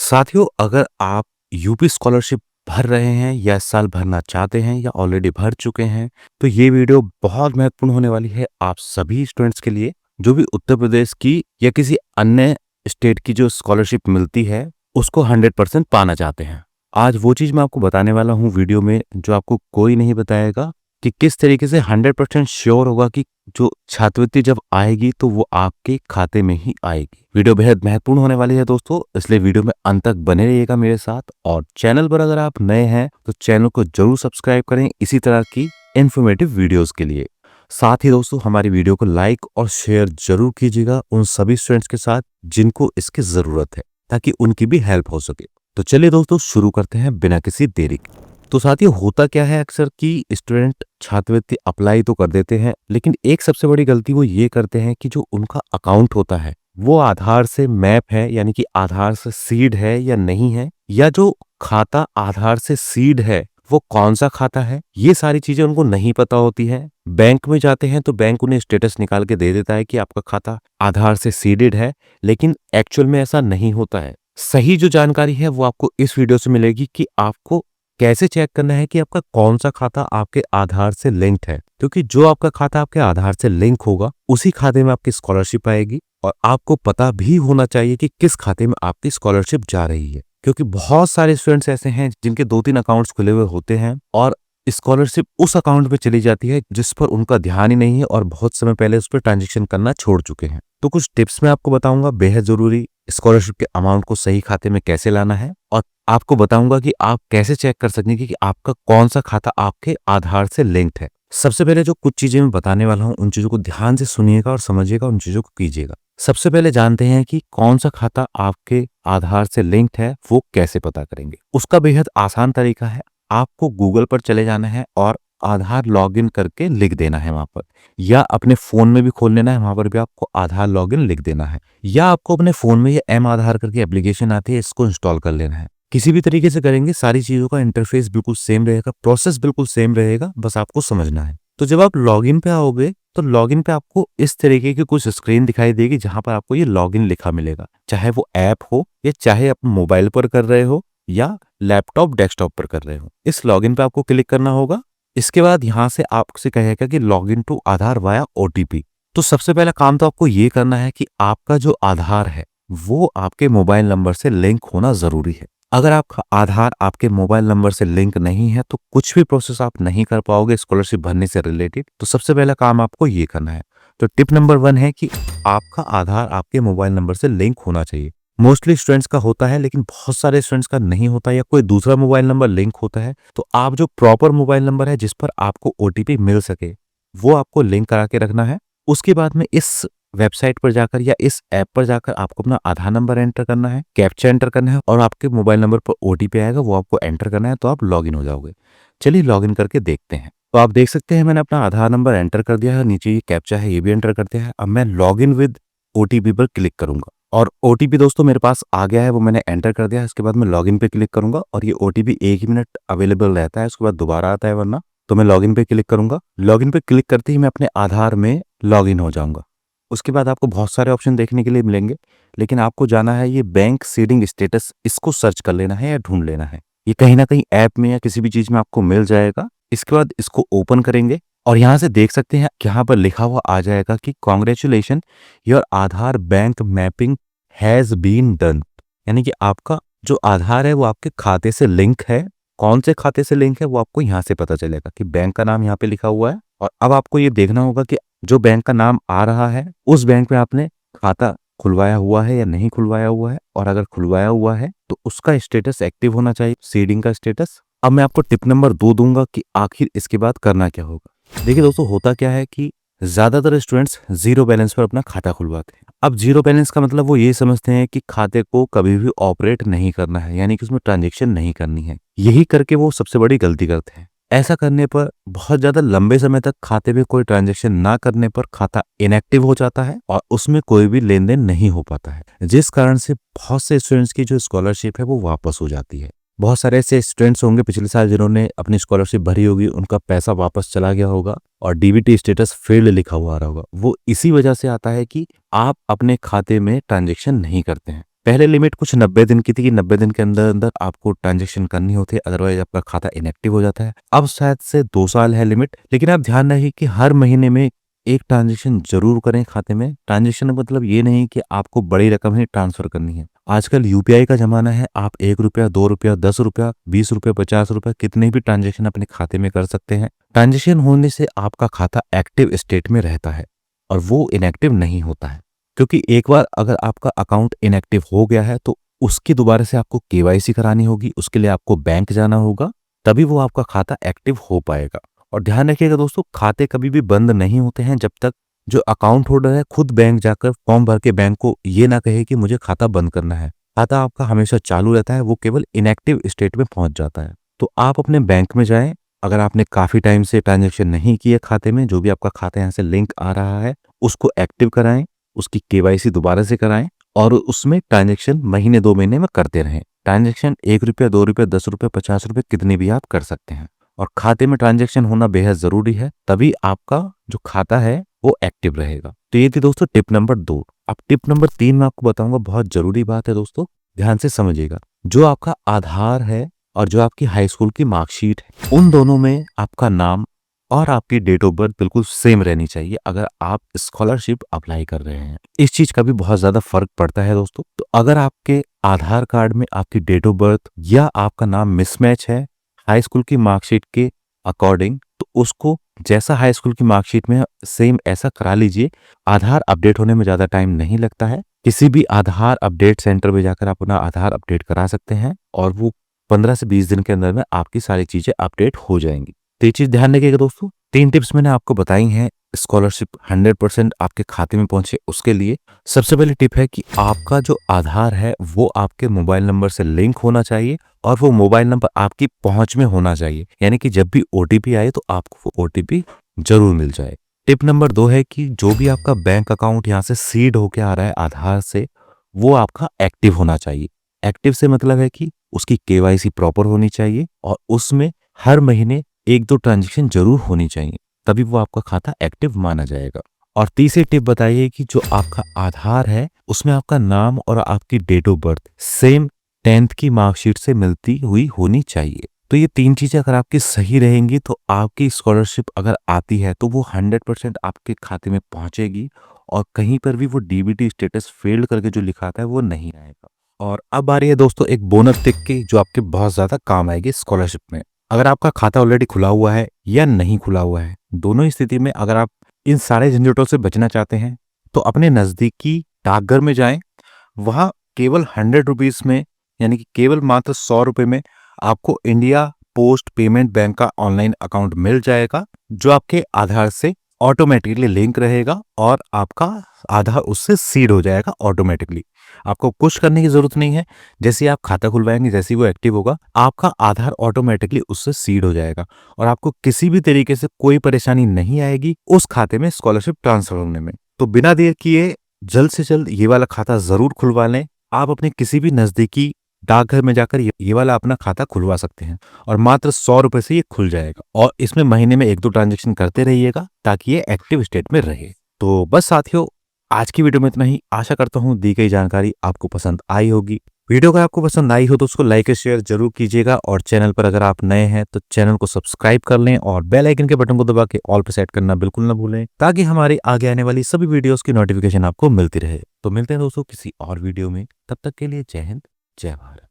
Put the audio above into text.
साथियों, अगर आप यूपी स्कॉलरशिप भर रहे हैं या इस साल भरना चाहते हैं या ऑलरेडी भर चुके हैं, तो ये वीडियो बहुत महत्वपूर्ण होने वाली है आप सभी स्टूडेंट्स के लिए, जो भी उत्तर प्रदेश की या किसी अन्य स्टेट की जो स्कॉलरशिप मिलती है, उसको 100% पाना चाहते हैं। आज वो चीज़ मैं आपको बताने वाला हूँ वीडियो में, जो आपको कोई नहीं बताएगा कि किस तरीके से 100% श्योर होगा कि जो छात्रवृत्ति जब आएगी तो वो आपके खाते में ही आएगी। वीडियो बेहद महत्वपूर्ण होने वाली है दोस्तों, इसलिए वीडियो में अंत तक बने रहिएगा मेरे साथ। और चैनल पर अगर आप नए हैं तो चैनल को जरूर सब्सक्राइब करें इसी तरह की इन्फॉर्मेटिव वीडियोस के लिए। साथ ही दोस्तों, हमारी वीडियो को लाइक और शेयर जरूर कीजिएगा उन सभी स्टूडेंट्स के साथ जिनको इसकी जरूरत है, ताकि उनकी भी हेल्प हो सके। तो चलिए दोस्तों, शुरू करते हैं बिना किसी देरी के। तो साथियों, होता क्या है अक्सर कि स्टूडेंट छात्रवृत्ति अप्लाई तो कर देते हैं, लेकिन एक सबसे बड़ी गलती वो ये करते हैं कि जो उनका अकाउंट होता है वो आधार से मैप है, यानी कि आधार से सीड है या नहीं है, या जो खाता आधार से सीड है वो कौन सा खाता है, ये सारी चीजें उनको नहीं पता होती है। बैंक में जाते हैं तो बैंक उन्हें स्टेटस निकाल के दे देता है कि आपका खाता आधार से सीडेड है, लेकिन एक्चुअल में ऐसा नहीं होता है। सही जो जानकारी है वो आपको इस वीडियो से मिलेगी कि आपको कैसे चेक करना है कि आपका कौन सा खाता आपके आधार से लिंक्ड है, क्योंकि जो आपका खाता आपके आधार से लिंक होगा उसी खाते में आपकी स्कॉलरशिप आएगी। और आपको पता भी होना चाहिए कि किस खाते में आपकी स्कॉलरशिप जा रही है, क्योंकि बहुत सारे स्टूडेंट्स ऐसे हैं जिनके 2-3 अकाउंट्स खुले हुए होते हैं और स्कॉलरशिप उस अकाउंट में चली जाती है जिस पर उनका ध्यान ही नहीं है और बहुत समय पहले उस पर ट्रांजेक्शन करना छोड़ चुके हैं। तो कुछ टिप्स मैं आपको बताऊंगा बेहद जरूरी, स्कॉलरशिप के अमाउंट को सही खाते में कैसे लाना है, और आपको बताऊंगा कि आप कैसे चेक कर सकेंगे कि आपका कौन सा खाता आपके आधार से लिंक्ड है। सबसे पहले जो कुछ चीजें मैं बताने वाला हूं, उन चीजों को ध्यान से सुनिएगा और समझिएगा, उन चीजों को कीजिएगा। सबसे पहले जानते हैं कि कौन सा खाता आपके आधार से लिंक्ड है, वो कैसे पता करेंगे। उसका बेहद आसान तरीका है, आपको गूगल पर चले जाना है और आधार लॉगिन करके लिख देना है वहां पर, या अपने फोन में भी खोल लेना है, वहां पर भी आपको आधार लॉगिन लिख देना है, या आपको अपने फोन में ये एम आधार करके एप्लीकेशन आती है, इसको इंस्टॉल कर लेना है। किसी भी तरीके से करेंगे, सारी चीजों का इंटरफेस बिल्कुल सेम रहेगा, प्रोसेस बिल्कुल सेम रहेगा, बस आपको समझना है। तो जब आप लॉगिन पे आओगे तो लॉगिन पे आपको इस तरीके की कुछ स्क्रीन दिखाई देगी, जहां पर आपको ये लॉगिन लिखा मिलेगा, चाहे वो ऐप हो या चाहे आप मोबाइल पर कर रहे हो या लैपटॉप डेस्कटॉप पर कर रहे हो। इस लॉगिन पे आपको क्लिक करना होगा। इसके बाद यहां से आपसे कहेगा कि login to Aadhaar via OTP. तो सबसे पहला काम तो आपको ये करना है कि आपका जो आधार है वो आपके मोबाइल नंबर से लिंक होना जरूरी है। अगर आपका आधार आपके मोबाइल नंबर से लिंक नहीं है तो कुछ भी प्रोसेस आप नहीं कर पाओगे स्कॉलरशिप भरने से रिलेटेड। तो सबसे पहला काम आपको ये करना है। तो टिप नंबर 1 है कि आपका आधार आपके मोबाइल नंबर से लिंक होना चाहिए। मोस्टली स्टूडेंट्स का होता है, लेकिन बहुत सारे स्टूडेंट्स का नहीं होता, या कोई दूसरा मोबाइल नंबर लिंक होता है। तो आप जो प्रॉपर मोबाइल नंबर है जिस पर आपको ओटीपी मिल सके वो आपको लिंक करा के रखना है। उसके बाद में इस वेबसाइट पर जाकर या इस ऐप पर जाकर आपको अपना आधार नंबर एंटर करना है, कैप्चा एंटर करना है, और आपके मोबाइल नंबर पर ओटीपी आएगा, वो आपको एंटर करना है, तो आप लॉगिन हो जाओगे। चलिए लॉगिन करके देखते हैं। तो आप देख सकते हैं मैंने अपना आधार नंबर एंटर कर दिया है, नीचे ये कैप्चा है ये भी एंटर कर दिया है। अब मैं लॉगिन विद ओटीपी पर क्लिक करूंगा और ओटीपी दोस्तों मेरे पास आ गया है, वो मैंने एंटर कर दिया है। इसके बाद मैं लॉगिन पे क्लिक करूंगा और ये ओटीपी 1 ही मिनट अवेलेबल रहता है, उसके बाद दोबारा आता है वरना। तो मैं लॉगिन पे क्लिक करूंगा। लॉगिन पे क्लिक करते ही मैं अपने आधार में लॉगिन हो जाऊंगा। उसके बाद आपको बहुत सारे ऑप्शन देखने के लिए मिलेंगे, लेकिन आपको जाना है ये बैंक सीडिंग स्टेटस, इसको सर्च कर लेना है या ढूंढ लेना है। ये कहीं ना कहीं ऐप में या किसी भी चीज में आपको मिल जाएगा। इसके बाद इसको ओपन करेंगे और यहाँ से देख सकते हैं, यहाँ पर लिखा हुआ आ जाएगा कि congratulation your Aadhaar bank mapping has been done, यानी कि आपका जो आधार है वो आपके खाते से लिंक है। कौन से खाते से लिंक है वो आपको यहाँ से पता चलेगा कि बैंक का नाम यहाँ पे लिखा हुआ है। और अब आपको ये देखना होगा कि जो बैंक का नाम आ रहा है उस बैंक में आपने खाता खुलवाया हुआ है या नहीं खुलवाया हुआ है, और अगर खुलवाया हुआ है तो उसका स्टेटस एक्टिव होना चाहिए, सीडिंग का स्टेटस। अब मैं आपको टिप नंबर 2 दूंगा कि आखिर इसके बाद करना क्या होगा। देखिए दोस्तों, होता क्या है कि ज्यादातर स्टूडेंट्स जीरो बैलेंस पर अपना खाता खुलवाते हैं। अब जीरो बैलेंस का मतलब वो ये समझते हैं कि खाते को कभी भी ऑपरेट नहीं करना है, यानी कि उसमें ट्रांजेक्शन नहीं करनी है। यही करके वो सबसे बड़ी गलती करते हैं। ऐसा करने पर बहुत ज्यादा लंबे समय तक खाते में कोई ट्रांजैक्शन ना करने पर खाता इनएक्टिव हो जाता है और उसमें कोई भी लेन देन नहीं हो पाता है, जिस कारण से बहुत से स्टूडेंट्स की जो स्कॉलरशिप है वो वापस हो जाती है। बहुत सारे ऐसे स्टूडेंट्स होंगे पिछले साल जिन्होंने अपनी स्कॉलरशिप भरी होगी, उनका पैसा वापस चला गया होगा और डीबीटी स्टेटस फेल्ड लिखा हुआ आ रहा होगा। वो इसी वजह से आता है कि आप अपने खाते में ट्रांजेक्शन नहीं करते हैं। पहले लिमिट कुछ 90 दिन की थी कि 90 दिन के अंदर-अंदर आपको ट्रांज़ैक्शन करनी होती है, अदरवाइज़ आपका खाता इनएक्टिव हो जाता है। अब शायद से 2 साल है लिमिट, लेकिन आप ध्यान रखिए कि हर महीने में एक ट्रांज़ैक्शन ज़रूर करें खाते में। ट्रांज़ैक्शन का मतलब ये नहीं कि आपको बड़ी रकम ही ट्रांसफ़र करनी है। आजकल यूपीआई का ज़माना है, आप ₹1, ₹2, ₹10, ₹20, ₹50 कितने भी ट्रांज़ैक्शन अपने खाते में कर सकते हैं। ट्रांज़ैक्शन होने से आपका खाता एक्टिव स्टेट में रहता है और वो इनएक्टिव नहीं होता है। क्योंकि एक बार अगर आपका अकाउंट इनएक्टिव हो गया है, तो उसकी दोबारा से आपको केवाईसी करानी होगी, उसके लिए आपको बैंक जाना होगा, तभी वो आपका खाता एक्टिव हो पाएगा। और ध्यान रखिएगा दोस्तों, खाते कभी भी बंद नहीं होते हैं जब तक जो अकाउंट होल्डर है खुद बैंक जाकर फॉर्म भर के बैंक को ये ना कहे कि मुझे खाता बंद करना है। खाता आपका हमेशा चालू रहता है, वो केवल इनएक्टिव स्टेट में पहुंच जाता है। तो आप अपने बैंक में जाएं, अगर आपने काफी टाइम से ट्रांजेक्शन नहीं किए खाते में, जो भी आपका खाता यहाँ से लिंक आ रहा है उसको एक्टिव कराएं, उसकी केवाईसी दोबारा से कराएं और उसमें ट्रांजैक्शन महीने 2 महीने में करते रहें। ट्रांजैक्शन ₹1, ₹2, ₹10, ₹50 कितने भी आप कर सकते हैं और खाते में ट्रांजैक्शन होना बेहद ज़रूरी है, तभी आपका जो खाता है वो एक्टिव रहेगा। तो ये थी दोस्तों टिप नंबर 2। अब टिप नंबर 3 मैं आपको बताऊँगा, बहुत ज़रूरी बात है दोस्तों, ध्यान से समझिएगा। जो आपका आधार है और जो आपकी हाई स्कूल की मार्कशीट है, उन दोनों में आपका नाम और आपकी डेट ऑफ बर्थ बिल्कुल सेम रहनी चाहिए अगर आप स्कॉलरशिप अप्लाई कर रहे हैं। इस चीज का भी बहुत ज्यादा फर्क पड़ता है दोस्तों। तो अगर आपके आधार कार्ड में आपकी डेट ऑफ बर्थ या आपका नाम मिसमैच है हाई स्कूल की मार्कशीट के अकॉर्डिंग, तो उसको जैसा हाई स्कूल की मार्कशीट में है सेम ऐसा करा लीजिए। आधार अपडेट होने में ज्यादा टाइम नहीं लगता है। किसी भी आधार अपडेट सेंटर में जाकर आप अपना आधार अपडेट करा सकते हैं और वो 15 से 20 दिन के अंदर में आपकी सारी चीजें अपडेट हो जाएंगी। तो ये चीज ध्यान रखिएगा दोस्तों। 3 टिप्स मैंने आपको बताई हैं स्कॉलरशिप 100% आपके खाते में पहुंचे उसके लिए। सबसे पहली टिप है कि आपका जो आधार है वो आपके मोबाइल नंबर से लिंक होना चाहिए और वो मोबाइल नंबर आपकी पहुंच में होना चाहिए, यानी कि जब भी ओटीपी आए तो आपको वो ओटीपी जरूर मिल जाए। टिप नंबर 2 है कि जो भी आपका बैंक अकाउंट यहाँ से सीड होके आ रहा है आधार से, वो आपका एक्टिव होना चाहिए। एक्टिव से मतलब है कि उसकी केवाईसी प्रॉपर होनी चाहिए और उसमें हर महीने 1-2 ट्रांजैक्शन जरूर होनी चाहिए, तभी वो आपका खाता एक्टिव माना जाएगा। और तीसरी टिप बताइए कि जो आपका आधार है उसमें आपका नाम और आपकी date of birth same 10th की मार्कशीट से मिलती हुई होनी चाहिए। तो ये 3 चीजें अगर आपकी सही रहेंगी तो आपकी स्कॉलरशिप अगर आती है तो वो 100% आपके खाते में पहुंचेगी और कहीं पर भी वो डीबीटी स्टेटस फेल्ड करके जो लिखा आता है वो नहीं आएगा। और अब आ रही है दोस्तों एक बोनस टिप की जो आपके बहुत ज्यादा काम आएगी स्कॉलरशिप में। अगर आपका खाता ऑलरेडी खुला हुआ है या नहीं खुला हुआ है, दोनों स्थिति में अगर आप इन सारे झंझटों से बचना चाहते हैं तो अपने नजदीकी डाकघर में जाएं। वहां केवल 100 रुपीज में, यानी कि केवल मात्र 100 रुपए में आपको इंडिया पोस्ट पेमेंट बैंक का ऑनलाइन अकाउंट मिल जाएगा, जो आपके आधार से ऑटोमेटिकली लिंक रहेगा और आपका आधार उससे सीड हो जाएगा ऑटोमेटिकली। आपको कुछ करने की जरूरत नहीं है। जैसे ही आप खाता खुलवाएंगे, जैसे ही वो एक्टिव होगा, आपका आधार ऑटोमेटिकली उससे सीड हो जाएगा और आपको किसी भी तरीके से कोई परेशानी नहीं आएगी उस खाते में स्कॉलरशिप ट्रांसफर होने में। तो बिना देर किए जल्द से जल्द ये वाला खाता जरूर खुलवा लें। आप अपने किसी भी नजदीकी डाकघर में जाकर ये वाला अपना खाता खुलवा सकते हैं और मात्र 100 रुपए से ये खुल जाएगा और इसमें महीने में 1-2 ट्रांजेक्शन करते रहिएगा ताकि ये एक्टिव स्टेट में रहे। तो बस साथियों, आज की वीडियो में इतना ही। आशा करता हूँ दी गई जानकारी आपको पसंद आई होगी। वीडियो अगर आपको पसंद आई हो तो उसको लाइक और शेयर जरूर कीजिएगा और चैनल पर अगर आप नए हैं तो चैनल को सब्सक्राइब कर लें और बेल आइकन के बटन को दबा के ऑल पे सेट करना बिल्कुल ना भूलें, ताकि हमारी आगे आने वाली सभी वीडियोस की नोटिफिकेशन आपको मिलती रहे। तो मिलते हैं दोस्तों किसी और वीडियो में, तब तक के लिए जय हिंद, जय भारत।